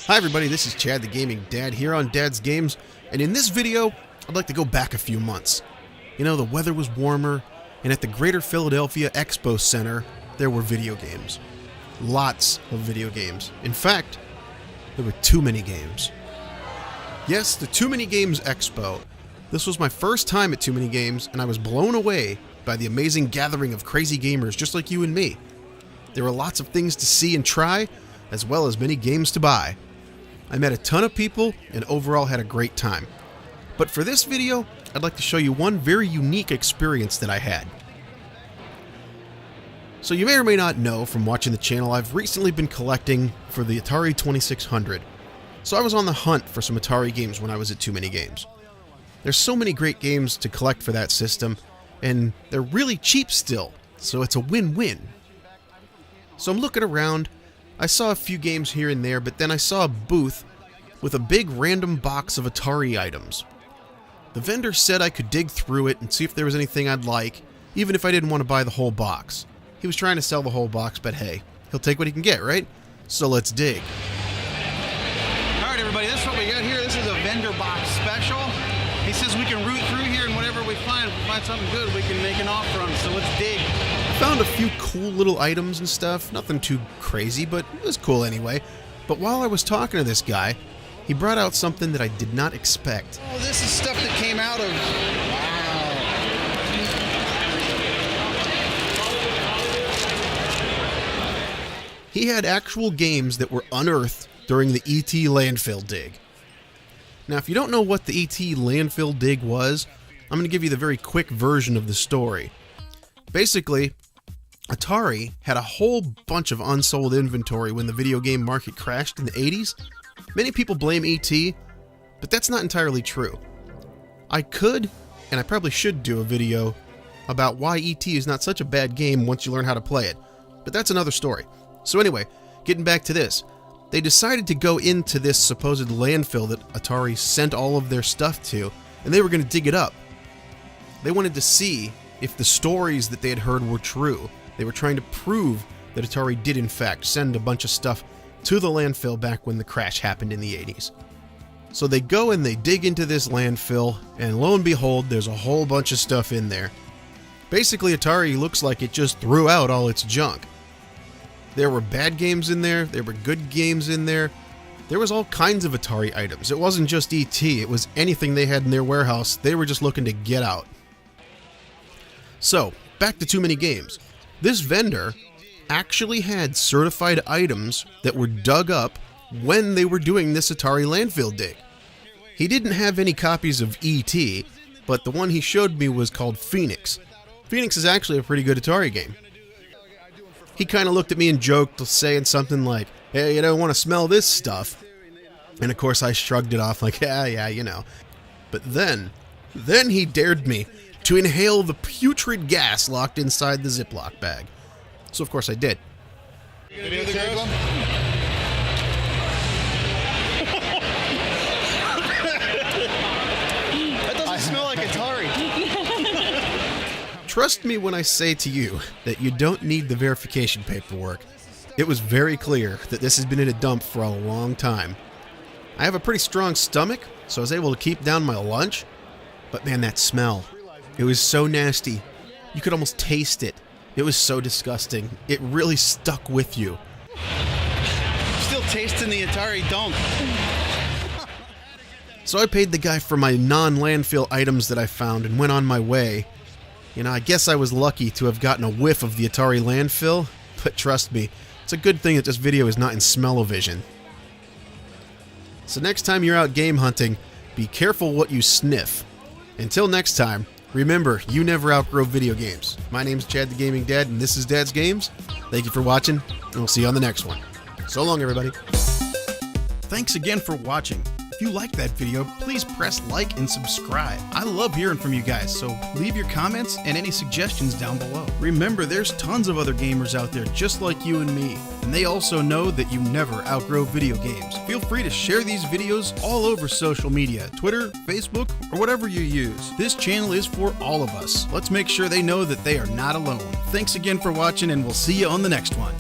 Hi everybody, this is Chad the Gaming Dad here on Dad's Games, and in this video, I'd like to go back a few months. You know, the weather was warmer, and at the Greater Philadelphia Expo Center, there were video games. Lots of video games. In fact, there were too many games. Yes, the Too Many Games Expo. This was my first time at Too Many Games, and I was blown away by the amazing gathering of crazy gamers just like you and me. There were lots of things to see and try, as well as many games to buy. I met a ton of people and overall had a great time. But for this video, I'd like to show you one very unique experience that I had. So you may or may not know from watching the channel, I've recently been collecting for the Atari 2600. So I was on the hunt for some Atari games when I was at Too Many Games. There's so many great games to collect for that system, and they're really cheap still, so it's a win-win. So I'm looking around. I saw a few games here and there, but then I saw a booth with a big random box of Atari items. The vendor said I could dig through it and see if there was anything I'd like, even if I didn't want to buy the whole box. He was trying to sell the whole box, but hey, he'll take what he can get, right? So let's dig. Alright everybody, this is what we got here. This is a vendor box special. He says we can root through here and whatever we find, if we find something good, we can make an offer on it, so let's dig. Found a few cool little items and stuff, nothing too crazy, but it was cool anyway. But while I was talking to this guy, he brought out something that I did not expect. Oh, this is stuff that came out of... Wow. He had actual games that were unearthed during the ET Landfill dig. Now, if you don't know what the ET Landfill dig was, I'm going to give you the very quick version of the story. Basically, Atari had a whole bunch of unsold inventory when the video game market crashed in the 80s. Many people blame ET, but that's not entirely true. I could, and I probably should do a video about why ET is not such a bad game once you learn how to play it, but that's another story. So anyway, getting back to this, they decided to go into this supposed landfill that Atari sent all of their stuff to, and they were going to dig it up. They wanted to see if the stories that they had heard were true. They were trying to prove that Atari did in fact send a bunch of stuff to the landfill back when the crash happened in the 80s. So they go and they dig into this landfill, and lo and behold, there's a whole bunch of stuff in there. Basically, Atari looks like it just threw out all its junk. There were bad games in there, there were good games in there. There was all kinds of Atari items. It wasn't just ET, it was anything they had in their warehouse. They were just looking to get out. So, back to Too Many Games. This vendor actually had certified items that were dug up when they were doing this Atari Landfill dig. He didn't have any copies of ET, but the one he showed me was called Phoenix. Phoenix is actually a pretty good Atari game. He kind of looked at me and joked, saying something like, "Hey, you don't want to smell this stuff?" And of course I shrugged it off like, yeah, you know. But then he dared me to inhale the putrid gas locked inside the Ziploc bag. So of course I did. You gonna do the gross one? That doesn't smell like Atari. Trust me when I say to you that you don't need the verification paperwork. It was very clear that this has been in a dump for a long time. I have a pretty strong stomach, so I was able to keep down my lunch. But man, that smell. It was so nasty. You could almost taste it. It was so disgusting. It really stuck with you. Still tasting the Atari dunk. So I paid the guy for my non-landfill items that I found and went on my way. You know, I guess I was lucky to have gotten a whiff of the Atari Landfill, but trust me, it's a good thing that this video is not in smell-o-vision. So next time you're out game hunting, be careful what you sniff. Until next time, remember, you never outgrow video games. My name's Chad the Gaming Dad, and this is Dad's Games. Thank you for watching, and we'll see you on the next one. So long, everybody. Thanks again for watching. If you liked that video, please press like and subscribe. I love hearing from you guys, so leave your comments and any suggestions down below. Remember, there's tons of other gamers out there just like you and me, and they also know that you never outgrow video games. Feel free to share these videos all over social media, Twitter, Facebook, or whatever you use. This channel is for all of us. Let's make sure they know that they are not alone. Thanks again for watching, and we'll see you on the next one.